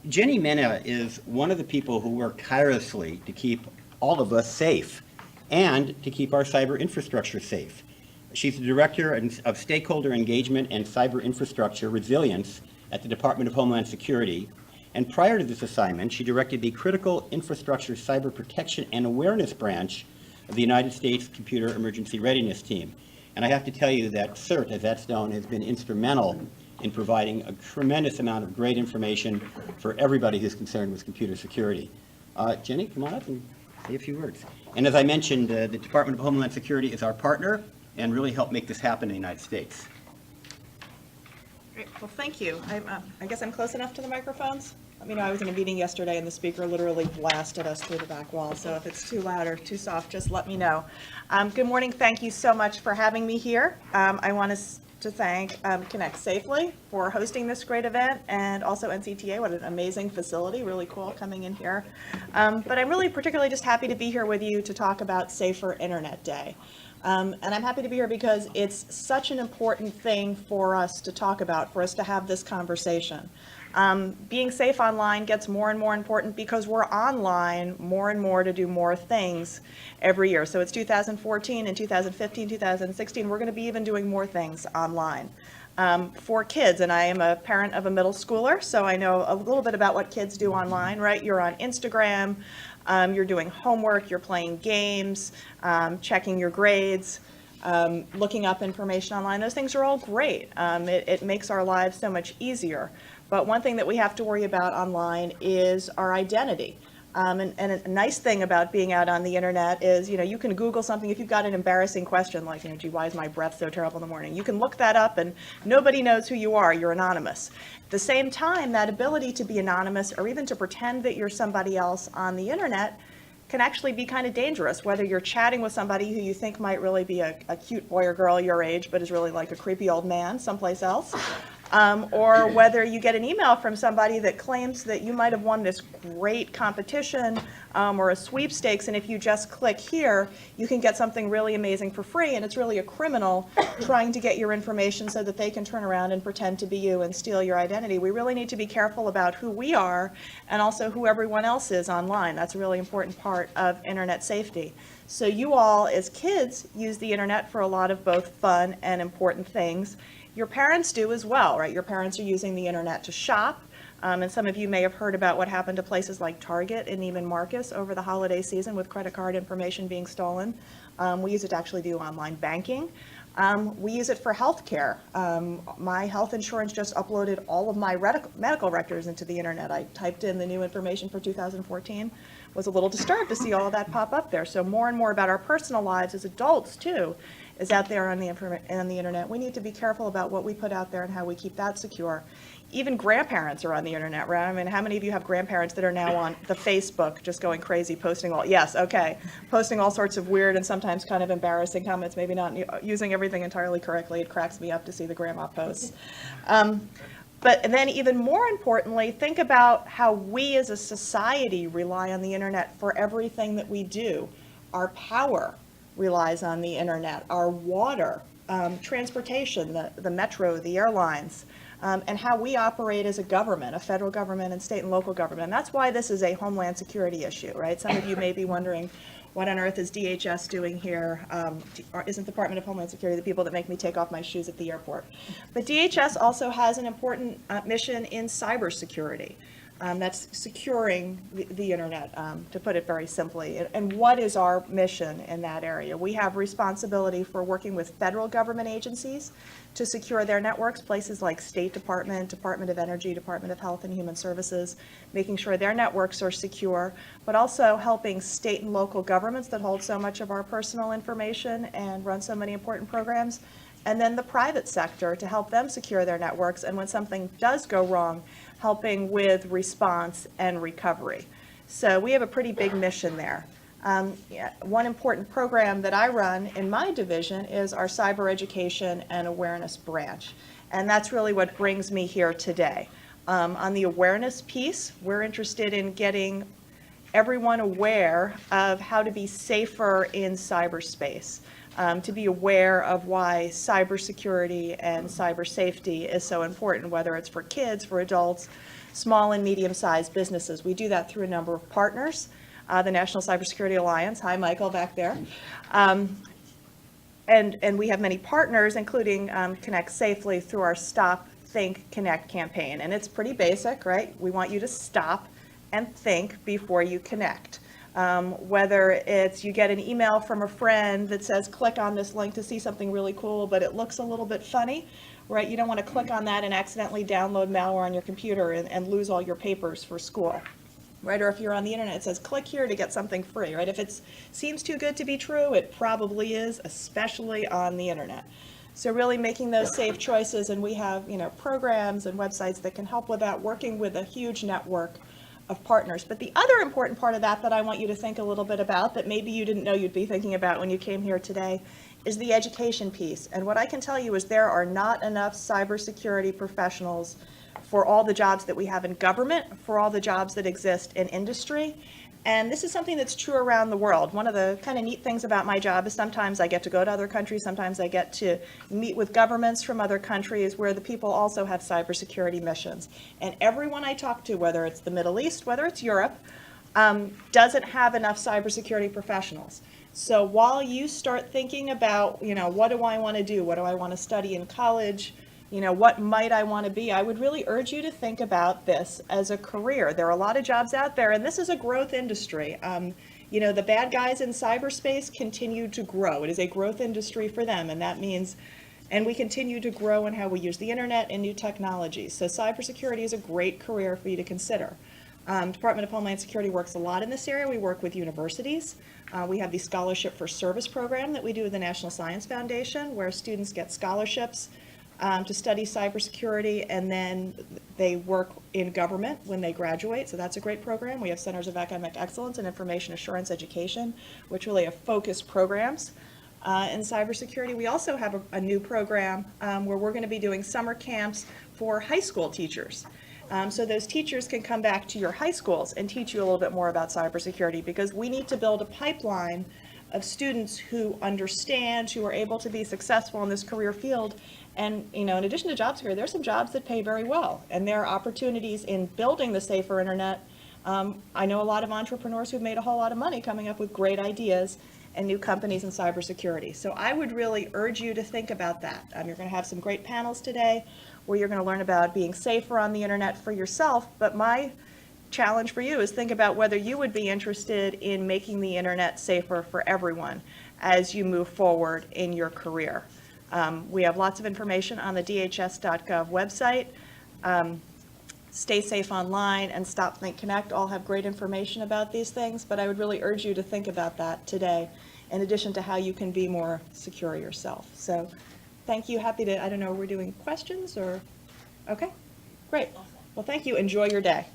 Jenny Menna is one of the people who work tirelessly to keep all of us safe and to keep our cyber infrastructure safe. She's the Director of Stakeholder Engagement and Cyber Infrastructure Resilience at the Department of Homeland Security. And prior to this assignment, she directed the Critical Infrastructure Cyber Protection and Awareness Branch of the United States Computer Emergency Readiness Team. And I have to tell you that CERT, as that's known, has been instrumental in providing a tremendous amount of great information for everybody who's concerned with computer security. Jenny, come on up and say a few words. And as I mentioned, the Department of Homeland Security is our partner and really helped make this happen in the United States. Great. Well, thank you. I guess I'm close enough to the microphones? Let me know. I was in a meeting yesterday and the speaker literally blasted us through the back wall. So if it's too loud or too soft, just let me know. Good morning. Thank you so much for having me here. I want to thank ConnectSafely for hosting this great event, and also NCTA. What an amazing facility. Really cool coming in here. But I'm really particularly just happy to be here with you to talk about Safer Internet Day. And I'm happy to be here because it's such an important thing for us to talk about, for us to have this conversation. Being safe online gets more and more important because we're online more and more to do more things every year. So it's 2014 and 2015, 2016, we're going to be even doing more things online. For kids, and I am a parent of a middle schooler, so I know a little bit about what kids do online, right? You're on Instagram, you're doing homework, you're playing games, checking your grades, looking up information online. Those things are all great. It makes our lives so much easier. But one thing that we have to worry about online is our identity. And a nice thing about being out on the internet is, you can Google something if you've got an embarrassing question like, gee, why is my breath so terrible in the morning? You can look that up and nobody knows who you are. You're anonymous. At the same time, that ability to be anonymous or even to pretend that you're somebody else on the internet can actually be kind of dangerous, whether you're chatting with somebody who you think might really be a cute boy or girl your age, but is really like a creepy old man someplace else. Or whether you get an email from somebody that claims that you might have won this great competition or a sweepstakes, and if you just click here, you can get something really amazing for free, and it's really a criminal trying to get your information so that they can turn around and pretend to be you and steal your identity. We really need to be careful about who we are and also who everyone else is online. That's a really important part of internet safety. So you all, as kids, use the internet for a lot of both fun and important things. Your parents do as well, right? Your parents are using the internet to shop. And some of you may have heard about what happened to places like Target and Neiman Marcus over the holiday season with credit card information being stolen. We use it to actually do online banking. We use it for healthcare. My health insurance just uploaded all of my medical records into the internet. I typed in the new information for 2014. Was a little disturbed to see all of that pop up there. So more and more about our personal lives as adults too is out there on the internet. We need to be careful about what we put out there and how we keep that secure. Even grandparents are on the internet, right? I mean, how many of you have grandparents that are now on the Facebook just going crazy, posting all sorts of weird and sometimes kind of embarrassing comments, maybe not using everything entirely correctly. It cracks me up to see the grandma posts. But then even more importantly, think about how we as a society rely on the internet for everything that we do. Our power relies on the internet, our water, transportation, the metro, the airlines, and how we operate as a government, a federal government and state and local government. And that's why this is a Homeland Security issue, right? Some of you may be wondering, what on earth is DHS doing here? Isn't the Department of Homeland Security the people that make me take off my shoes at the airport? But DHS also has an important mission in cybersecurity. That's securing the internet, to put it very simply. And what is our mission in that area? We have responsibility for working with federal government agencies to secure their networks, places like State Department, Department of Energy, Department of Health and Human Services, making sure their networks are secure, but also helping state and local governments that hold so much of our personal information and run so many important programs, and then the private sector to help them secure their networks, and when something does go wrong, helping with response and recovery. So we have a pretty big mission there. One important program that I run in my division is our Cyber Education and Awareness Branch. And that's really what brings me here today. On the awareness piece, we're interested in getting everyone aware of how to be safer in cyberspace, to be aware of why cybersecurity and cyber safety is so important, whether it's for kids, for adults. small and medium-sized businesses. We do that through a number of partners, the National Cybersecurity Alliance. Hi, Michael, back there. And we have many partners, including ConnectSafely, through our Stop, Think, Connect campaign. And it's pretty basic, right? We want you to stop and think before you connect. Whether it's you get an email from a friend that says, click on this link to see something really cool, but it looks a little bit funny, right? You don't want to click on that and accidentally download malware on your computer and lose all your papers for school. Right, or if you're on the internet, it says click here to get something free, right? If it seems too good to be true, it probably is, especially on the internet. So really making those safe choices, and we have, programs and websites that can help with that, working with a huge network of partners. But the other important part of that I want you to think a little bit about, that maybe you didn't know you'd be thinking about when you came here today, is the education piece. And what I can tell you is there are not enough cybersecurity professionals for all the jobs that we have in government, for all the jobs that exist in industry. And this is something that's true around the world. One of the kind of neat things about my job is sometimes I get to go to other countries, sometimes I get to meet with governments from other countries where the people also have cybersecurity missions. And everyone I talk to, whether it's the Middle East, whether it's Europe, doesn't have enough cybersecurity professionals. So while you start thinking about, what do I want to do? What do I want to study in college? What might I want to be? I would really urge you to think about this as a career. There are a lot of jobs out there, and this is a growth industry. The bad guys in cyberspace continue to grow. It is a growth industry for them, and that means, and we continue to grow in how we use the internet and new technologies. So cybersecurity is a great career for you to consider. Department of Homeland Security works a lot in this area. We work with universities. We have the Scholarship for Service program that we do with the National Science Foundation, where students get scholarships to study cybersecurity, and then they work in government when they graduate. So that's a great program. We have Centers of Academic Excellence and Information Assurance Education, which really have focused programs in cybersecurity. We also have a new program where we're going to be doing summer camps for high school teachers. So those teachers can come back to your high schools and teach you a little bit more about cybersecurity, because we need to build a pipeline of students who understand, who are able to be successful in this career field. And, in addition to jobs here, there's some jobs that pay very well. And there are opportunities in building the safer internet. I know a lot of entrepreneurs who've made a whole lot of money coming up with great ideas and new companies in cybersecurity. So I would really urge you to think about that. You're going to have some great panels today where you're going to learn about being safer on the internet for yourself. But my challenge for you is think about whether you would be interested in making the internet safer for everyone as you move forward in your career. We have lots of information on the dhs.gov website. Stay Safe Online and Stop, Think, Connect all have great information about these things, but I would really urge you to think about that today, in addition to how you can be more secure yourself. So thank you. Happy to, I don't know, we're doing questions or, okay, great. Well, thank you. Enjoy your day.